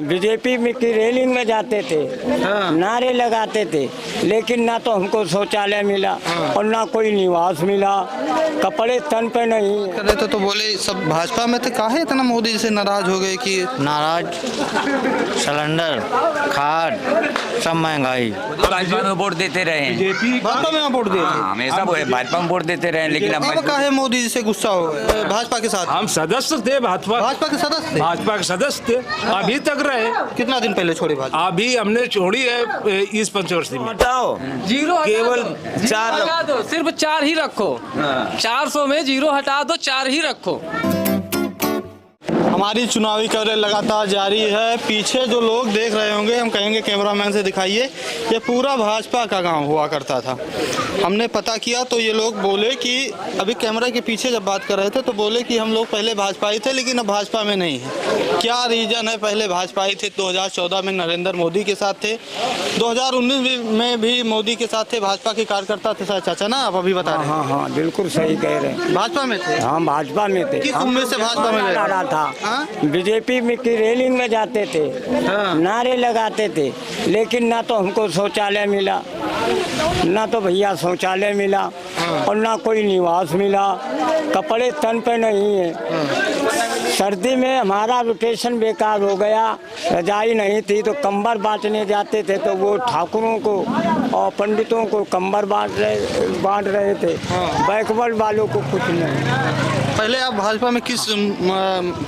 BJP में की railing में जाते थे, नारे लगाते थे, लेकिन ना तो हमको शौचालय मिला और ना कोई निवास मिला, कपड़े तन पे नहीं है। कर रहे थे तो बोले सब भाजपा में थे, काहे इतना मोदी जी से नाराज हो गए कि नाराज? सिलेंडर, खाद, सब महंगाई। भाजपा में वोट देते रहे हैं। भाजपा में वोट दिए थे? हमेशा भाजपा में वोट देते रहे, लेकिन अब काहे मोदी जी से गुस्सा हो गए भाजपा के साथ? हम सदस्य थे भाजपा के सदस्य थे? भाजपा के सदस्य थे, अभी तक रहे। कितना दिन पहले छोड़ी भाजपा? अभी हमने छोड़ी है इस पंचवर्षीय में। हटाओ, जीरो केवल चार हटा दो, सिर्फ 4 ही रखो। 400 में जीरो हटा दो, 4 ही रखो। हमारी चुनावी कवरेज लगातार जारी है। पीछे जो लोग देख रहे होंगे, हम कहेंगे कैमरामैन से दिखाइए, ये पूरा भाजपा का गांव हुआ करता था। हमने पता किया तो ये लोग बोले कि अभी कैमरा के पीछे जब बात कर रहे थे तो बोले कि हम लोग पहले भाजपा ही थे लेकिन अब भाजपा में नहीं है। क्या रीजन है? पहले भाजपा ही थे, 2014 में नरेंद्र मोदी के साथ थे, 2019 में भी मोदी के साथ थे, भाजपा के कार्यकर्ता थे। चाचा ना आप अभी बता रहे हैं? हाँ हाँ बिल्कुल सही कह रहे हैं। भाजपा में थे? हाँ भाजपा में थे। किस उम्मीद से भाजपा में गए? रहा था, बीजेपी में की रेलिंग में जाते थे, नारे लगाते थे, लेकिन ना तो हमको शौचालय मिला, ना तो भैया शौचालय मिला और ना कोई निवास मिला, कपड़े तन पे नहीं है। सर्दी में हमारा रोटेशन बेकार हो गया, रजाई नहीं थी तो कंबल बांटने जाते थे तो वो ठाकुरों को और पंडितों को कंबल बांट रहे थे, बैकवर्ड वालों को कुछ नहीं। पहले आप भाजपा में किस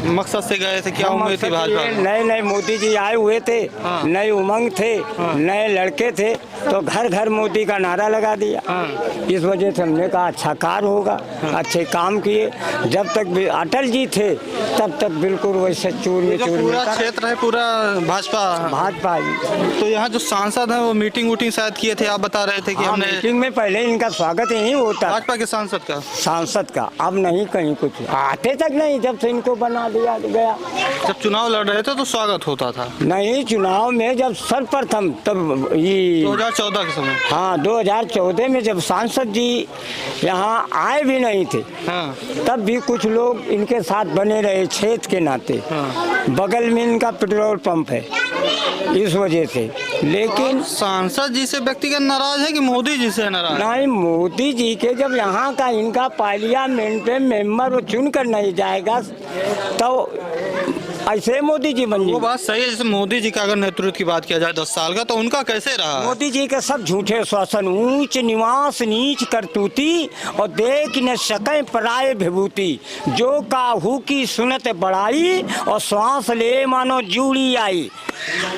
मकसद से गए थे? क्या उम्मीद थी भाजपा में? नए नए मोदी जी आए हुए थे, नए उमंग थे, नए लड़के थे, तो घर घर मोदी का नारा लगा दिया। इस वजह से हमने कहा अच्छा कार्य होगा, अच्छे काम किए। जब तक भी अटल जी थे तब तक बिल्कुल वैसे चूर में चूर। पूरा क्षेत्र है पूरा भाजपा ही। तो यहाँ जो सांसद है वो मीटिंग वूटिंग शायद किए थे, आप बता रहे थे कि हमने मीटिंग में पहले इनका स्वागत यही होता, भाजपा के सांसद का। अब नहीं कहीं कुछ आते तक नहीं, जब से इनको बना दिया गया। जब चुनाव लड़ रहे थे तो स्वागत होता था? नहीं, चुनाव में जब सर्वप्रथम तब ये 2014 के समय। हाँ 2014 में जब सांसद जी यहाँ आए भी नहीं थे, तब भी कुछ लोग इनके साथ बने रहे क्षेत्र के नाते। बगल में इनका पेट्रोल पंप है, इस वजह से। लेकिन सांसद जी से व्यक्तिगत नाराज है कि मोदी जी से नाराज? नहीं, मोदी जी के जब यहाँ का इनका पार्लियामेंट में मेंबर वो चुन कर नहीं जाएगा तो ऐसे मोदी जी बन वो बात सही है। जैसे मोदी जी का अगर नेतृत्व की बात किया जाए 10 साल का, तो उनका कैसे रहा? मोदी जी के सब झूठे शासन, ऊंच निवास नीच करतूती और देख न सके पराये विभूति, जो काहू की सुनत बड़ाई और श्वास ले मानो जूड़ी आई।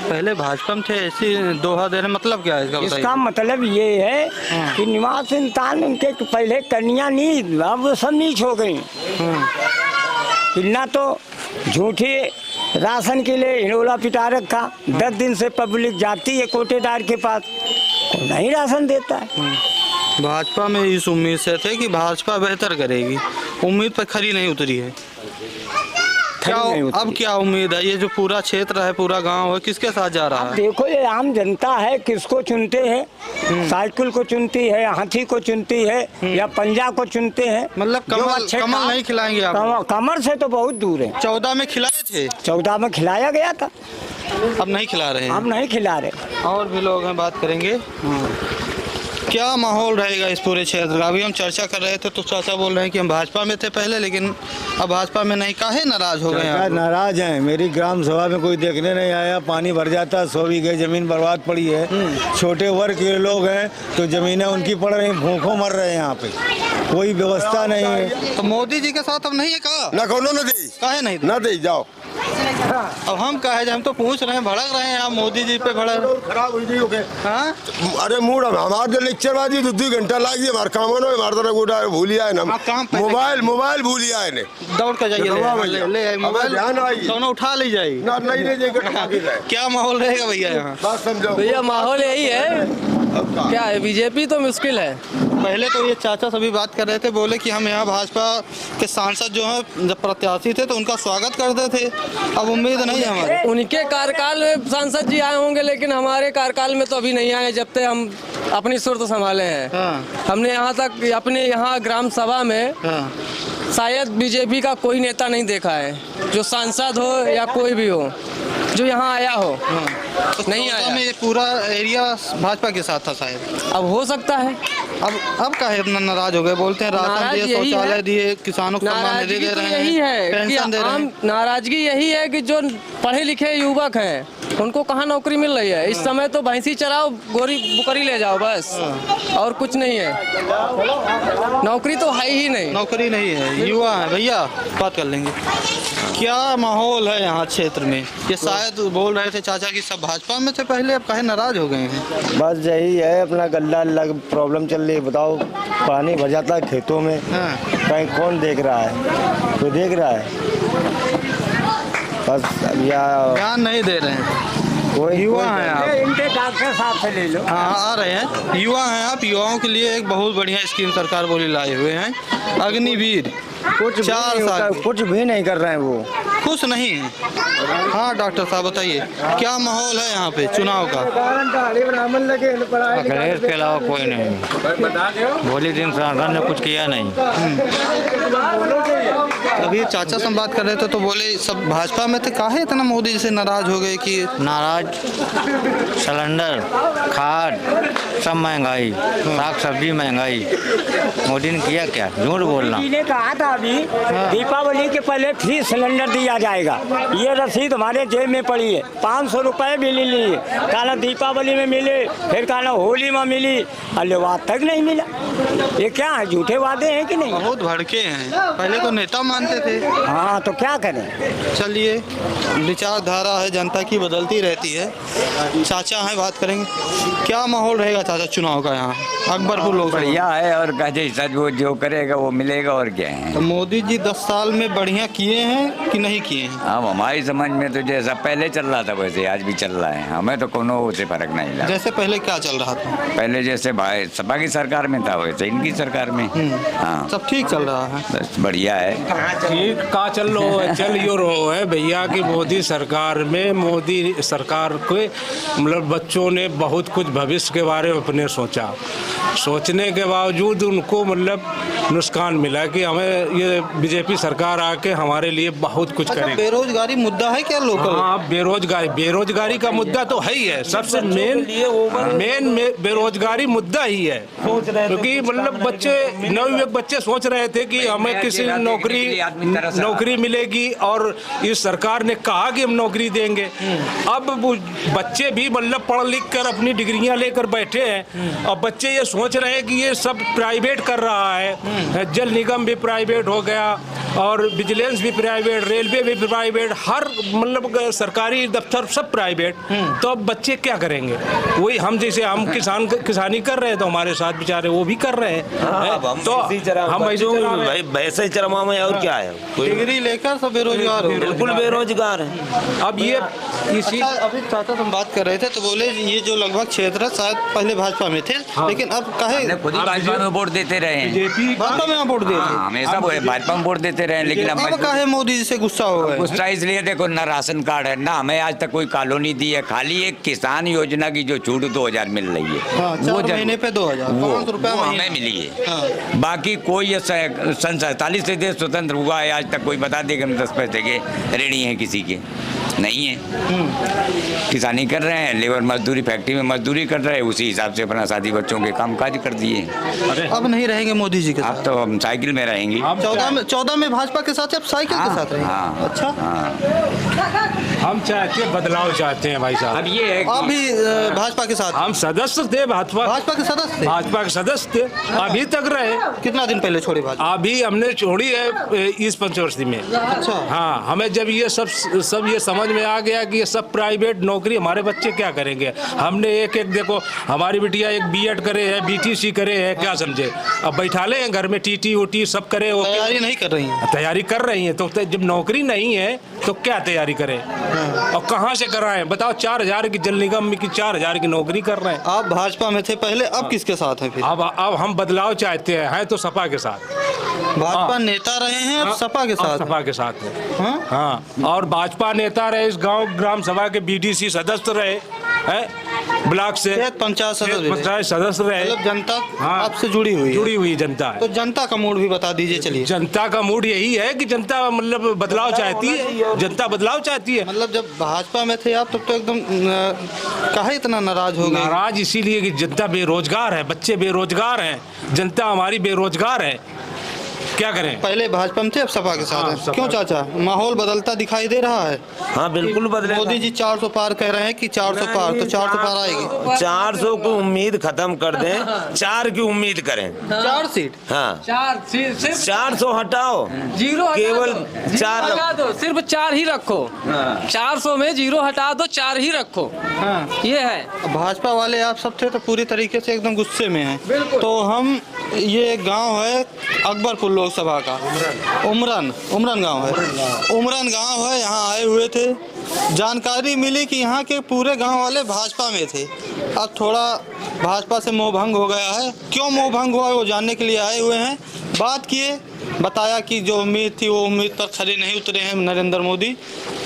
पहले भाजपा में थे, ऐसी दोहा दे रहे, मतलब क्या है इसका? इसका मतलब ये है कि निवास इंसान उनके पहले कन्या नीच, अब सब नीच हो गई। इतना तो झूठे राशन के लिए हिनोला पिटा रखा। 10 दिन से पब्लिक जाती है कोटेदार के पास, नहीं राशन देता है। भाजपा में इस उम्मीद से थे कि भाजपा बेहतर करेगी, उम्मीद पर खरी नहीं उतरी है। अब क्या उम्मीद है? ये जो पूरा क्षेत्र है, पूरा गांव है, किसके साथ जा रहा है? देखो ये आम जनता है, किसको चुनते हैं? साइकिल को चुनती है, हाथी को चुनती है या पंजा को चुनते हैं। मतलब कमल नहीं खिलाएंगे आप? कमर से तो बहुत दूर है। 14 में खिलाए थे? 14 में खिलाया गया था, अब नहीं खिला रहे हैं? अब नहीं खिला रहे। और भी लोग हैं, बात करेंगे। क्या माहौल रहेगा इस पूरे क्षेत्र का? अभी हम चर्चा कर रहे थे तो चाचा बोल रहे हैं कि हम भाजपा में थे पहले, लेकिन अब भाजपा में नहीं। काहे नाराज हो गए? नाराज हैं। मेरी ग्राम सभा में कोई देखने नहीं आया, पानी भर जाता, 100 बीघे जमीन बर्बाद पड़ी है। छोटे वर्ग के लोग हैं तो जमीनें उनकी पड़ रही, भूखों मर रहे हैं, यहाँ पे कोई व्यवस्था नहीं है। तो मोदी जी के साथ अब नहीं है? कहा ना कोनो न दी, काहे नहीं ना दे जाओ। अब हम कहे, हम तो पूछ रहे हैं, भड़क रहे हैं आप मोदी जी पे भड़क। खराब हुई थी ओके। हाँ अरे मूड हमारे जो लेक्चर बाजी 2 घंटा लागी, हमारे काम हमारे तरह गोटा भूलिया है ना, मोबाइल भूलिया है। दौड़ कर जाइए, ले मोबाइल दोनों उठा ले जाइए। क्या माहौल रहेगा भैया यहाँ? बात समझो भैया, माहौल यही है, क्या है, बीजेपी तो मुश्किल है। पहले तो ये चाचा सभी बात कर रहे थे, बोले कि हम यहाँ भाजपा के सांसद जो हैं जब प्रत्याशी थे तो उनका स्वागत करते थे, अब उम्मीद नहीं है हमारी। उनके कार्यकाल में सांसद जी आए होंगे, लेकिन हमारे कार्यकाल में तो अभी नहीं आए, जब तक हम अपनी सुर्त संभाले हैं। हमने यहाँ तक अपने यहाँ ग्राम सभा में शायद बीजेपी का कोई नेता नहीं देखा है, जो सांसद हो या कोई भी हो। जो यहाँ आया हो। तो नहीं 14 आया। में ये पूरा एरिया भाजपा के साथ था शायद। अब हो सकता है। अब काहे इतना नाराज हो गए? बोलते हैं राशन नाराज दिए, यही शौचालय है। दिए, किसानों को सम्मान निधि नाराजगी दे तो रहे यही हैं, है कि पेंशन दे रहे आम हैं। नाराजगी यही है कि जो पढ़े लिखे युवक हैं उनको कहाँ नौकरी मिल रही है। इस समय तो भैंसी चराओ, गोरी बुकरी ले जाओ, बस और कुछ नहीं है। नौकरी तो है ही नहीं। नौकरी नहीं है, युवा है। भैया बात कर लेंगे, क्या माहौल है यहाँ क्षेत्र में? ये शायद बोल रहे थे चाचा कि सब भाजपा में थे पहले, अब काहे नाराज हो गए हैं? बस यही है, अपना गल्ला लग प्रॉब्लम चल रही है। बताओ, पानी भर जाता है खेतों में, हाँ। कहीं कौन देख रहा है? कोई देख रहा है? बस या ध्यान नहीं दे रहे हैं। कोई युवा हैं आप। इनके डॉक्टर साहब से ले लो। हाँ, आ रहे हैं। युवा हैं आप, युवाओं के लिए एक बहुत बढ़िया स्कीम सरकार बोली लाए हुए हैं, अग्निवीर। कुछ भी 4 नहीं होता, साल कुछ भी नहीं कर रहे हैं वो। खुश नहीं है। हाँ डॉक्टर साहब बताइए, क्या माहौल है यहाँ पे चुनाव का? अखिलेश के अलावा कोई नहीं। भोली दिन सांसद ने कुछ किया नहीं। अभी चाचा से हम बात कर रहे थे तो बोले सब भाजपा में थे, काहे इतना मोदी जी से नाराज हो गए कि? नाराज, सिलेंडर, खाद, सब महंगाई, साग सब्जी महंगाई। मोदी ने किया क्या? झूठ बोलना। मोदी ने कहा था अभी दीपावली के पहले फ्री सिलेंडर दिया जाएगा। ये रसीद हमारे जेब में पड़ी है। 500 रुपए भी ले लिए, कहना दीपावली में मिले, फिर कहना होली में मिली, अल्लेवाद तक नहीं मिला। ये क्या है, झूठे वादे हैं कि नहीं? बहुत भड़के हैं। पहले तो नेता मानते थे। हाँ तो क्या करें। चलिए, विचारधारा है जनता की, बदलती रहती है। चाचा हैं, बात करेंगे, क्या माहौल रहेगा चाचा चुनाव का यहाँ अकबरपुर लोकसभा? बढ़िया है, और कहे सच वो जो करेगा वो मिलेगा, और क्या है। तो मोदी जी 10 साल में बढ़िया किए हैं कि नहीं किए हैं? अब हमारी समझ में तो जैसा पहले चल रहा था वैसे आज भी चल रहा है। हमें तो कोनो से फर्क नहीं लगा। जैसे पहले क्या चल रहा था? पहले जैसे भाई सपा की सरकार में था वैसे इनकी सरकार में। हाँ, सब ठीक चल रहा है। बस बढ़िया है। ठीक का चल रहा है, चल यो रहो है भैया कि मोदी सरकार में, मोदी सरकार के मतलब बच्चों ने बहुत कुछ भविष्य के बारे में अपने सोचने के बावजूद उनको मतलब नुकसान मिला कि हमें ये बीजेपी सरकार आके हमारे लिए बहुत कुछ अच्छा, करेगी। बेरोजगारी मुद्दा है क्या लोकल? हाँ, बेरोजगारी का मुद्दा तो है ही है। सबसे मेन बेरोजगारी मुद्दा ही है, क्योंकि मतलब नवयुवक बच्चे सोच रहे थे कि हमें किसी नौकरी मिलेगी और इस सरकार ने कहा कि हम नौकरी देंगे। अब बच्चे भी मतलब पढ़ लिख कर अपनी डिग्रियां लेकर बैठे हैं और बच्चे ये सोच रहे हैं कि ये सब प्राइवेट कर रहा है। जल निगम भी प्राइवेट हो गया और विजिलेंस भी प्राइवेट, रेलवे भी प्राइवेट, हर मतलब सरकारी दफ्तर सब प्राइवेट। तो अब बच्चे क्या करेंगे? वही हम जैसे हम किसानी कर रहे हैं तो हमारे साथ बेचारे वो भी कर रहे हैं। तो हम वैसे ही चरमा में और क्या है, कोई डिग्री लेकर सब बेरोजगार हो, बिल्कुल बेरोजगार है। अब ये इसी अभी चाचा तुम बात कर रहे थे तो बोले ये जो लगभग क्षेत्र शायद पहले भाजपा में थे, लेकिन अब काहे हमने खुद ही भाजपा में वोट देते रहे हैं। भाजपा में वोट दिए थे? हाँ, हमेशा वो भाजपा में वोट देते रहे हैं, लेकिन अब काहे मोदी जी से गुस्सा हो गए? गुस्सा इसलिए देखो, ना राशन कार्ड है, ना हमें आज तक कोई कॉलोनी दी है। खाली एक किसान योजना की जो छूट 2000 मिल रही है, हाँ, 4 महीने पे 2000, वो 500 रुपया हमें मिली है। हाँ। बाकी कोई सन 47 से देश स्वतंत्र हुआ है, आज तक कोई बता देगा हम 10 पैसे के ऋणी है किसी के? नहीं है। किसानी कर रहे हैं, लेबर मजदूरी, फैक्ट्री में मजदूरी कर रहे हैं, उसी हिसाब से अपना शादी बच्चों के कामकाज कर दिए। अब नहीं रहेंगे मोदी जी के साथ? अब तो हम साइकिल में रहेंगे। 14 में भाजपा के साथ, अब साइकिल के साथ रहेंगे? हाँ, अच्छा। हम चाहते हैं, बदलाव चाहते हैं भाई साहब। अब ये है कि- आप भी भाजपा के साथ? हम सदस्य थे भाजपा के सदस्य थे? भाजपा के सदस्य थे, अभी तक रहे। कितना दिन पहले छोड़ी भाजपा? अभी हमने छोड़ी है इस पंचवर्षी में। अच्छा। हाँ, हमें जब ये सब ये समझ में आ गया कि ये सब प्राइवेट नौकरी, हमारे बच्चे क्या करेंगे। हमने एक देखो, हमारी बिटिया एक बीएड करे है, बीटीसी करे है, क्या समझे, अब बैठा ले हैं घर में, टीटी ओटी सब करे। वो तैयारी नहीं कर रही हैं? तैयारी कर रही हैं, तो जब नौकरी नहीं है तो क्या तैयारी करें और कहाँ से कराएं? बताओ, 4000 की जल निगम की 4000 की नौकरी कर रहे हैं। आप भाजपा में थे पहले, अब किसके साथ हैं फिर? अब हम बदलाव चाहते हैं तो सपा के साथ। भाजपा नेता रहे हैं, अब सपा के साथ? सपा के साथ है। हाँ? हाँ, और भाजपा नेता रहे, इस गांव ग्राम सभा के बीडीसी सदस्य रहे हैं, ब्लॉक से पंचायत सदस्य पंचायत सदस्य रहे। मतलब जनता हाँ, आपसे जुड़ी हुई जनता है। तो जनता का मूड भी बता दीजिए। चलिए, जनता का मूड यही है कि जनता मतलब बदलाव चाहती है, जनता बदलाव चाहती है। मतलब जब भाजपा में थे आप तब तो एकदम काहे इतना नाराज हो गए? नाराज इसीलिए कि जनता बेरोजगार है, बच्चे बेरोजगार हैं, जनता हमारी बेरोजगार है, क्या करें। पहले भाजपा में थे, अब सपा के साथ हाँ, हैं। सपा। क्यों चाचा, माहौल बदलता दिखाई दे रहा है? हाँ बिल्कुल बदले। मोदी जी 400 पार कह रहे हैं कि 400 पार, तो 400 पार आएगी। 400 की उम्मीद खत्म कर दें, 4 की उम्मीद करें। 4 सीट? हाँ, 400 हटाओ, जीरो केवल 4 हटा दो, सिर्फ 4 ही रखो। 400 में 0 हटा दो, 4 ही रखो। ये है। भाजपा वाले आप सब थे तो पूरी तरीके से एकदम गुस्से में हैं। तो हम, ये गांव है अकबरपुर लोकसभा का, उमरन गांव है। उमरन गांव है, यहाँ आए हुए थे। जानकारी मिली कि यहाँ के पूरे गांव वाले भाजपा में थे। अब थोड़ा भाजपा से मोह भंग हो गया है। क्यों मोह भंग हुआ वो जानने के लिए आए हुए हैं। बात किए, बताया कि जो उम्मीद थी वो उम्मीद पर खरे नहीं उतरे हैं नरेंद्र मोदी।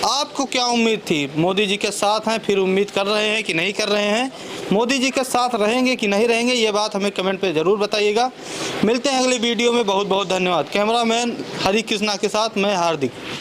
आपको क्या उम्मीद थी? मोदी जी के साथ हैं, फिर उम्मीद कर रहे हैं कि नहीं कर रहे हैं? मोदी जी के साथ रहेंगे कि नहीं रहेंगे, ये बात हमें कमेंट पे ज़रूर बताइएगा। मिलते हैं अगली वीडियो में। बहुत बहुत धन्यवाद। कैमरामैन हरि कृष्णा के साथ मैं हार्दिक।